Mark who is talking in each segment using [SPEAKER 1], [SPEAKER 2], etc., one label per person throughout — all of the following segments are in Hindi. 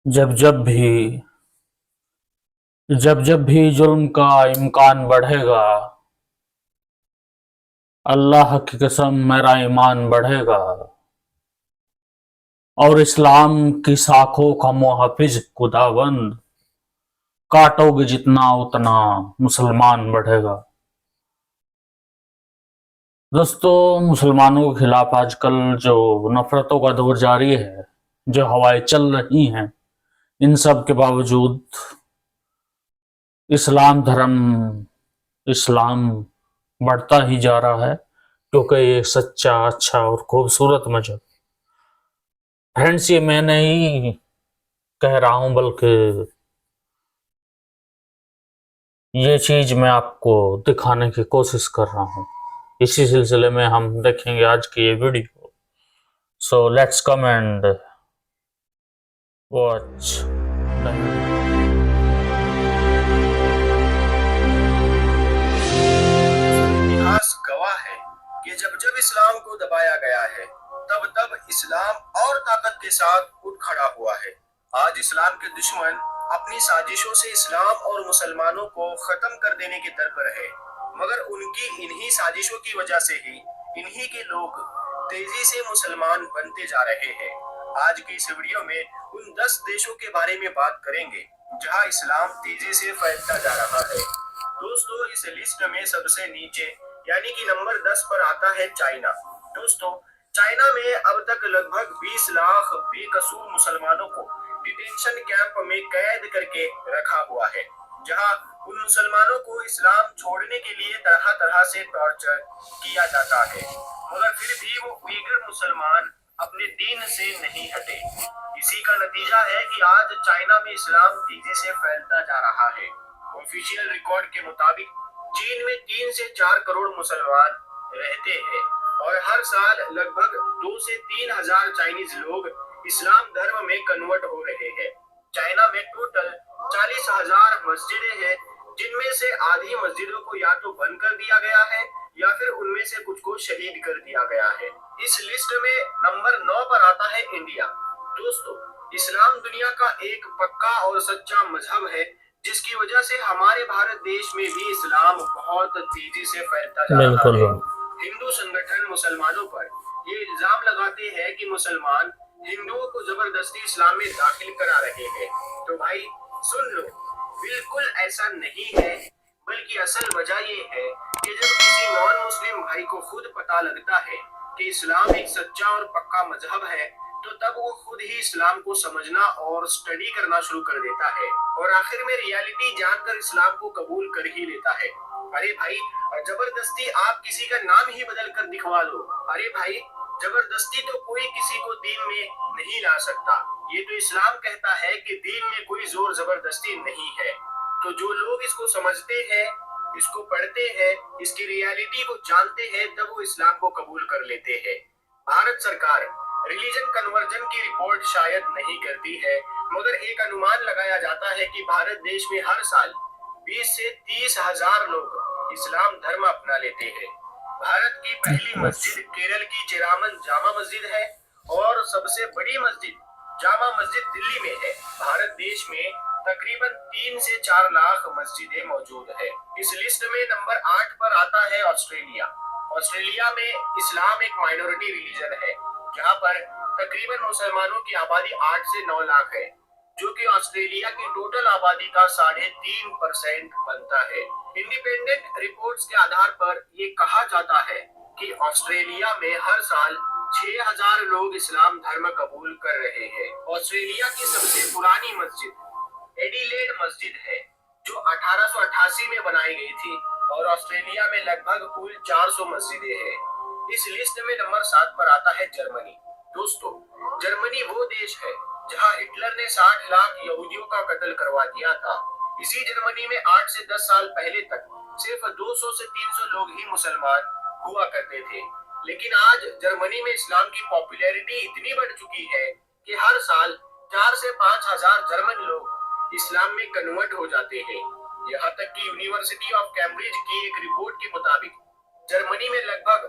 [SPEAKER 1] जब जब भी जब जब भी जुल्म का इम्कान बढ़ेगा, अल्लाह की कसम मेरा ईमान बढ़ेगा। और इस्लाम की साखों का मुहाफिज खुदावंद, काटोगे जितना उतना मुसलमान बढ़ेगा। दोस्तों, मुसलमानों के खिलाफ आजकल जो नफरतों का दौर जारी है, जो हवाएं चल रही हैं, इन सब के बावजूद इस्लाम धर्म इस्लाम बढ़ता ही जा रहा है, क्योंकि ये सच्चा, अच्छा और खूबसूरत मजहब। फ्रेंड्स, ये मैं नहीं कह रहा हूं, बल्कि ये चीज मैं आपको दिखाने की कोशिश कर रहा हूं। इसी सिलसिले में हम देखेंगे आज की ये video. So let's come and watch.
[SPEAKER 2] इतिहास गवाह है कि जब जब इस्लाम को दबाया गया है, तब तब इस्लाम और ताकत के साथ उठ खड़ा हुआ है। आज इस्लाम के दुश्मन अपनी साजिशों से इस्लाम और मुसलमानों को खत्म कर देने की तत्पर है, मगर उनकी इन्हीं साजिशों की वजह से ही इन्हीं के लोग तेजी से मुसलमान बनते जा रहे हैं। आज की इस वीडियो में उन 10 देशों के बारे में बात करेंगे जहां इस्लाम तेजी से फैलता जा रहा है। दोस्तों, इस लिस्ट में सबसे नीचे यानी कि नंबर 10 पर आता है चाइना। दोस्तों, चाइना में अब तक लगभग 20 लाख बेकसूर मुसलमानों को डिटेंशन कैंप में कैद करके रखा हुआ है, जहां उन मुसलमानों को इस्लाम छोड़ने के लिए तरह तरह से टॉर्चर किया जाता है, मगर फिर भी वो उइगर मुसलमान अपने दीन से नहीं हटे। इसी का नतीजा है कि आज चाइना में इस्लाम तेजी से फैलता जा रहा है। ऑफिशियल रिकॉर्ड के मुताबिक चीन में 3 से 4 करोड़ मुसलमान रहते हैं और हर साल लगभग 2 से 3 हजार चाइनीज लोग इस्लाम धर्म में कन्वर्ट हो रहे हैं। चाइना में टोटल 40,000 मस्जिदें हैं, जिनमें से आधी मस्जिदों को या तो बंद कर दिया गया है या फिर उनमें से कुछ को शहीद कर दिया गया है। इस लिस्ट में नंबर 9 पर आता है इंडिया। दोस्तों, इस्लाम दुनिया का एक पक्का और सच्चा मजहब है, जिसकी वजह से हमारे भारत देश में भी इस्लाम बहुत तेजी से फैलता जा रहा है। हिंदू संगठन मुसलमानों पर ये इल्जाम लगाते हैं कि मुसलमान हिंदुओं को जबरदस्ती इस्लाम में दाखिल करा रहे हैं। तो भाई सुन लो, बिल्कुल ऐसा नहीं है, बल्कि असल वजह ये है कि जब किसी नॉन मुस्लिम भाई को खुद पता लगता है कि इस्लाम एक सच्चा और पक्का मजहब है, तो तब वो खुद ही इस्लाम को समझना और स्टडी करना शुरू कर देता है और आखिर में रियलिटी जानकर इस्लाम को कबूल कर ही लेता है। अरे भाई, जबरदस्ती आप किसी का नाम ही बदल कर दिखवा दो। अरे भाई, जबरदस्ती तो कोई किसी को दीन में नहीं ला सकता। ये तो इस्लाम कहता है कि दीन में कोई जोर जबरदस्ती नहीं है। तो जो लोग इसको समझते हैं, इसको पढ़ते हैं, इसकी रियलिटी को जानते हैं, तब वो इस्लाम को कबूल कर लेते हैं। भारत सरकार रिलीजन कन्वर्जन की रिपोर्ट शायद नहीं करती है, मगर एक अनुमान लगाया जाता है कि भारत देश में हर साल 20 से 30 हजार लोग इस्लाम धर्म अपना लेते हैं। भारत की पहली मस्जिद केरल की चेरामन जामा मस्जिद है और सबसे बड़ी मस्जिद जामा मस्जिद दिल्ली में है। भारत देश में तकरीबन 3 से 4 लाख मस्जिदें मौजूद है। इस लिस्ट में नंबर 8 पर आता है ऑस्ट्रेलिया। ऑस्ट्रेलिया में इस्लाम एक माइनॉरिटी रिलीजन है, जहां पर तकरीबन मुसलमानों की आबादी 8 से 9 लाख है, जो कि ऑस्ट्रेलिया की टोटल आबादी का 3.5% बनता है। इंडिपेंडेंट रिपोर्ट्स के आधार पर ये कहा जाता है कि ऑस्ट्रेलिया में हर साल 6,000 लोग इस्लाम धर्म कबूल कर रहे हैं। ऑस्ट्रेलिया की सबसे पुरानी मस्जिद एडिलेड मस्जिद है, जो 1888 में बनाई गई थी और ऑस्ट्रेलिया में लगभग कुल 400 मस्जिदें हैं। इस लिस्ट में नंबर 7 पर आता है जर्मनी। दोस्तों, जर्मनी वो देश है जहां हिटलर ने 60 लाख यहूदियों का कत्ल करवा दिया था। इसी जर्मनी में 8 से 10 साल पहले तक सिर्फ 200 से 300 लोग ही मुसलमान हुआ करते थे, लेकिन आज जर्मनी में इस्लाम की पॉपुलैरिटी इतनी बढ़ चुकी है कि हर साल 4 से 5 हजार जर्मन लोग इस्लाम में कन्वर्ट हो जाते हैं। यहाँ तक कि यूनिवर्सिटी ऑफ कैम्ब्रिज की एक रिपोर्ट के मुताबिक जर्मनी में लगभग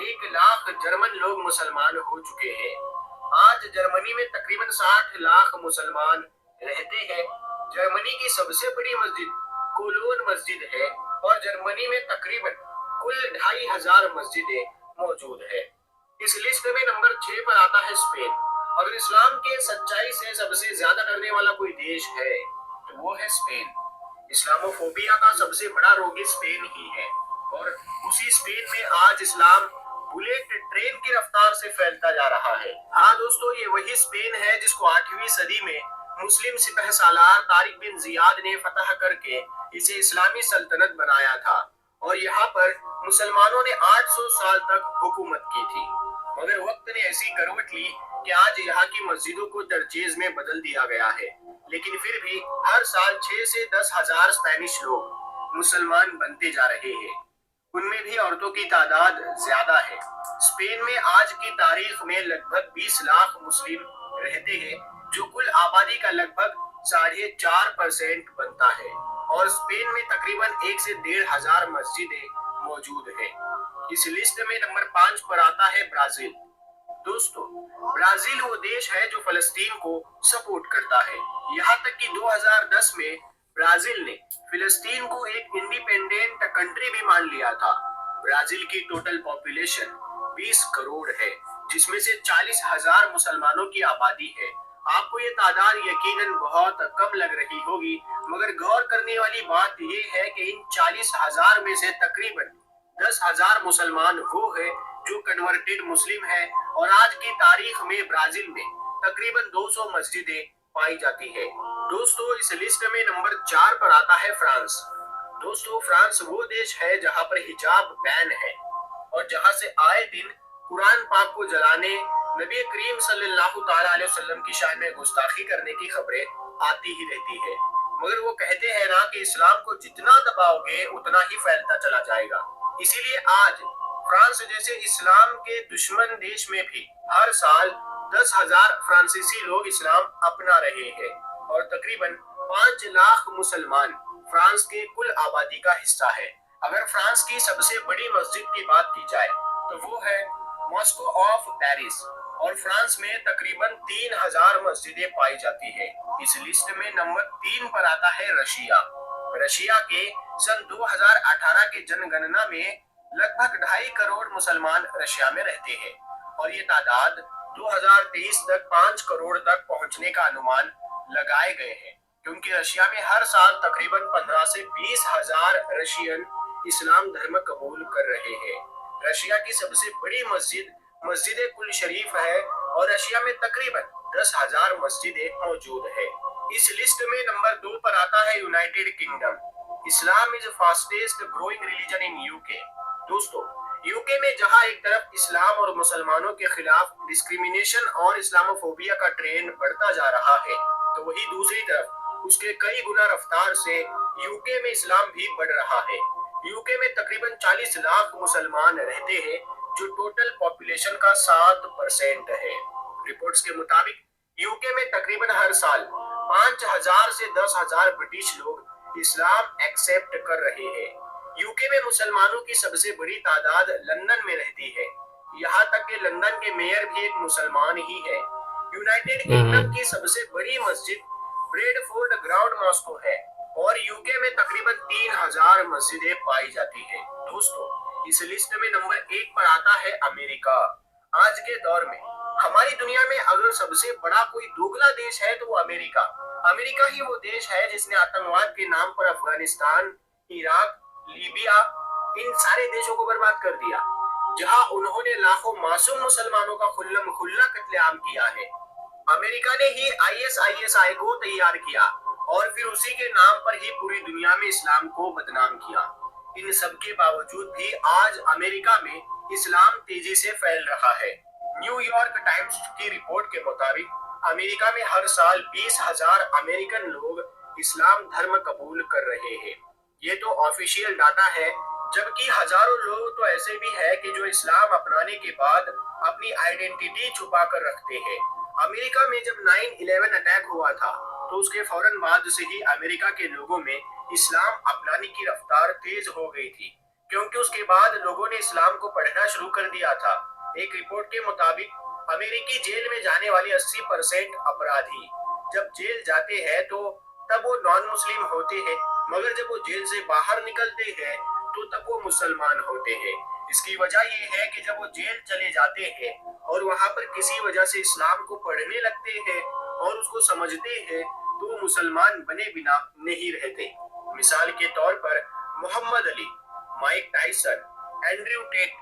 [SPEAKER 2] 1 लाख जर्मन लोग मुसलमान हो चुके हैं। आज जर्मनी में तकरीबन 60 लाख मुसलमान रहते हैं। जर्मनी की सबसे बड़ी मस्जिद कोलोन मस्जिद है और जर्मनी में तकरीबन कुल 2500 मस्जिदें मौजूद है। इस लिस्ट में नंबर 6 पर आता है स्पेन। अगर इस्लाम के सच्चाई से सबसे ज्यादा डरने वाला कोई देश है तो वो है स्पेन। इस्लामोफोबिया का सबसे बड़ा रोगी स्पेन ही है और उसी स्पेन में आज इस्लाम बुलेट ट्रेन की रफ्तार से फैलता जा रहा है। हाँ दोस्तों, ये वही स्पेन है जिसको 8वीं सदी में मुस्लिम सिपह सालार तारिक बिन जियाद ने फतह करके इसे इस्लामी सल्तनत बनाया था और यहाँ पर मुसलमानों ने 800 साल तक हुकूमत की थी। मगर वक्त ने ऐसी करवट ली कि आज यहाँ की मस्जिदों को दरजेज में बदल दिया गया है, लेकिन फिर भी हर साल 6 से 10 हजार स्पेनिश लोग मुसलमान बनते जा रहे हैं। उनमें भी औरतों की तादाद ज्यादा है। स्पेन में आज की तारीख में लगभग 20 लाख मुस्लिम रहते हैं, जो कुल आबादी का लगभग 4.5% बनता है और स्पेन में तकरीबन 1 से 1,500 मस्जिदें मौजूद है। इस लिस्ट में नंबर 5 पर आता है ब्राजील। दोस्तों, ब्राजील वो देश है जो फलस्तीन को सपोर्ट करता है। यहाँ तक कि 2010 में ब्राजील ने फिलिस्तीन को एक इंडिपेंडेंट कंट्री भी मान लिया था। ब्राजील की टोटल पॉपुलेशन 20 करोड़ है, जिसमें से 40,000 मुसलमानों की आबादी है। आपको ये तादाद यकीनन बहुत कम लग रही होगी, मगर गौर करने वाली बात ये है कि इन 40,000 में से तकरीबन 10,000 मुसलमान वो है जो कन्वर्टेड मुस्लिम है और आज की तारीख में ब्राजील में तकरीबन 200 मस्जिदें पाई जाती है। दोस्तों, इस लिस्ट में नंबर 4 पर आता है फ्रांस। दोस्तों, फ्रांस वो देश है जहां पर हिजाब बैन है और जहां से आए दिन कुरान पाक को जलाने, नबी करीम सल्लल्लाहु अलैहि वसल्लम की शान में गुस्ताखी करने की खबरें आती ही रहती है। मगर वो कहते हैं ना कि इस्लाम को जितना दबाओगे उतना ही फैलता चला जाएगा। इसीलिए आज फ्रांस जैसे इस्लाम के दुश्मन देश में भी हर साल 10,000 फ्रांसीसी लोग इस्लाम अपना रहे हैं और तकरीबन 5 लाख मुसलमान फ्रांस के कुल आबादी का हिस्सा है। अगर फ्रांस की सबसे बड़ी मस्जिद की बात की जाए तो वो है मॉस्को ऑफ पेरिस और फ्रांस में तकरीबन 3,000 मस्जिदें पाई जाती है। इस लिस्ट में नंबर 3 पर आता है रशिया। रशिया के सन 2018 के जनगणना में लगभग 2.5 करोड़ मुसलमान रशिया में रहते हैं और ये तादाद 2023 तक 5 करोड़ तक पहुंचने का अनुमान लगाए गए हैं, क्योंकि रशिया में हर साल तकरीबन 15 से 20 हजार रशियन इस्लाम धर्म कबूल कर रहे हैं। रशिया की सबसे बड़ी मस्जिद मस्जिद कुल शरीफ है और रशिया में तकरीबन 10,000 मस्जिदें मौजूद है। इस लिस्ट में नंबर 2 पर आता है United kingdom. Islam is fastest growing religion in UK. दोस्तों, यूके में जहां एक तरफ इस्लाम और मुसलमानों के खिलाफ डिस्क्रिमिनेशन और इस्लामोफोबिया का ट्रेंड बढ़ता जा रहा है, तो वही दूसरी तरफ उसके कई गुना रफ्तार से यूके में इस्लाम भी बढ़ रहा है। यूके में तकरीबन 40 लाख मुसलमान रहते हैं, जो टोटल पॉपुलेशन का 7% है। रिपोर्ट्स के मुताबिक यूके में तकरीबन हर साल 5,000 से 10,000 ब्रिटिश लोग इस्लाम एक्सेप्ट कर रहे हैं। यूके में मुसलमानों की सबसे बड़ी तादाद लंदन में रहती है। यहाँ तक कि लंदन के मेयर भी एक मुसलमान ही है। यूनाइटेड किंगडम की सबसे बड़ी मस्जिद ब्रेडफोर्ड ग्राउंड मॉस्को है और यूके में तकरीबन 3,000 मस्जिदें पाई जाती है। दोस्तों, इस लिस्ट में नंबर 1 पर आता है अमेरिका। आज के दौर में हमारी दुनिया में अगर सबसे बड़ा कोई दोगला देश है तो वो अमेरिका। अमेरिका ही वो देश है जिसने आतंकवाद के नाम पर अफगानिस्तान, इराक, लीबिया, इन सारे देशों को बर्बाद कर दिया, जहां उन्होंने लाखों मासूम मुसलमानों का खुल्लम खुल्ला कत्लेआम किया है। अमेरिका ने ही ISISI को तैयार किया और फिर उसी के नाम पर ही पूरी दुनिया में इस्लाम को बदनाम किया। इन सब के बावजूद भी आज अमेरिका में इस्लाम तेजी से फैल रहा है। न्यूयॉर्क टाइम्स की रिपोर्ट के मुताबिक अमेरिका में हर साल 20,000 अमेरिकन लोग इस्लाम धर्म कबूल कर रहे हैं। ये तो ऑफिशियल डाटा है, जबकि हजारों लोग तो ऐसे भी है कि जो इस्लाम अपनाने के बाद अपनी आइडेंटिटी छुपा कर रखते हैं। अमेरिका में जब 9/11 अटैक हुआ था तो उसके फौरन बाद से ही अमेरिका के लोगों में इस्लाम अपनाने की रफ्तार तेज हो गई थी, क्योंकि उसके बाद लोगों ने इस्लाम को पढ़ना शुरू कर दिया था। एक रिपोर्ट के मुताबिक अमेरिकी जेल में जाने वाले 80% अपराधी जब जेल जाते हैं तो तब वो नॉन मुस्लिम होते हैं, मगर जब वो जेल से बाहर निकलते हैं तो तब वो मुसलमान होते हैं। इसकी वजह ये है कि जब वो जेल चले जाते हैं और वहां पर किसी वजह से इस्लाम को पढ़ने लगते हैं और उसको समझते हैं, तो वो मुसलमान बने बिना नहीं रहते। मिसाल के तौर पर Muhammad Ali, Mike Tyson, Andrew Tate,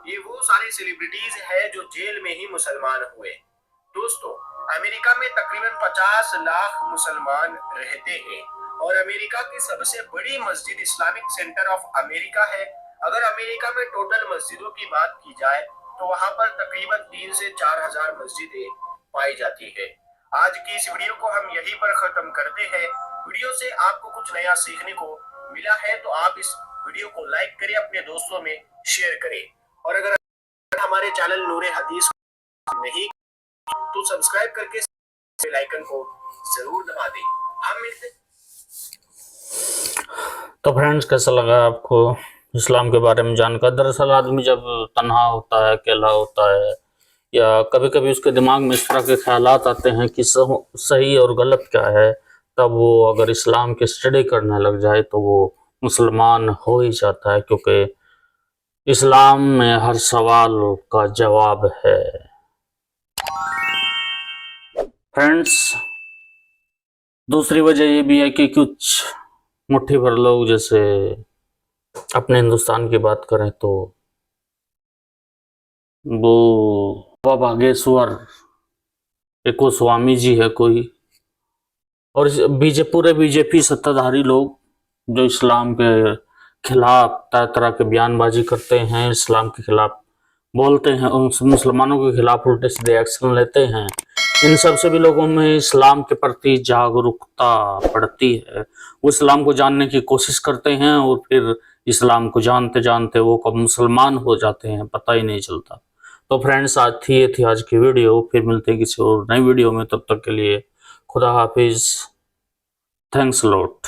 [SPEAKER 2] ये वो सारे सेलिब्रिटीज हैं जो जेल में ही मुसलमान हुए। दोस्तों, अमेरिका में तकरीबन 50 लाख मुसलमान रहते हैं और अमेरिका की सबसे बड़ी मस्जिद इस्लामिक सेंटर ऑफ अमेरिका है। अगर अमेरिका में टोटल मस्जिदों की बात की जाए तो वहां पर तकरीबन 3 से 4 हजार मस्जिदें पाई जाती है। आज की इस वीडियो को हम यहीं पर खत्म करते हैं। वीडियो से आपको कुछ नया सीखने को मिला है तो आप इस वीडियो को लाइक करें, अपने दोस्तों में शेयर करें, और अगर हमारे चैनल नूरे हदीस नहीं तो सब्सक्राइब करके बेल आइकन को जरूर दबा दें। हम मिलते।
[SPEAKER 1] तो फ्रेंड्स, कैसा लगा आपको इस्लाम के बारे में जानकर? दरअसल आदमी जब तन्हा होता है, अकेला होता है, या कभी कभी उसके दिमाग में इस तरह के ख्यालात आते हैं कि सही और गलत क्या है, तब वो अगर इस्लाम की स्टडी करने लग जाए तो वो मुसलमान हो ही जाता है, क्योंकि इस्लाम में हर सवाल का जवाब है। फ्रेंड्स, दूसरी वजह ये भी है कि कुछ मुट्ठी भर लोग, जैसे अपने हिंदुस्तान की बात करें तो वो बाबा बागेश्वर, एक वो स्वामी जी है कोई, और पूरे बीजेपी सत्ताधारी लोग जो इस्लाम के खिलाफ तरह तरह के बयानबाजी करते हैं, इस्लाम के खिलाफ बोलते हैं, उन मुसलमानों के खिलाफ उल्टे सीधे एक्शन लेते हैं, इन सब सभी लोगों में इस्लाम के प्रति जागरूकता बढ़ती है। वो इस्लाम को जानने की कोशिश करते हैं और फिर इस्लाम को जानते जानते वो कब मुसलमान हो जाते हैं पता ही नहीं चलता। तो फ्रेंड्स, ये थी आज की वीडियो। फिर मिलते हैं किसी और नई वीडियो में, तब तक के लिए खुदा हाफिज। Thanks lot.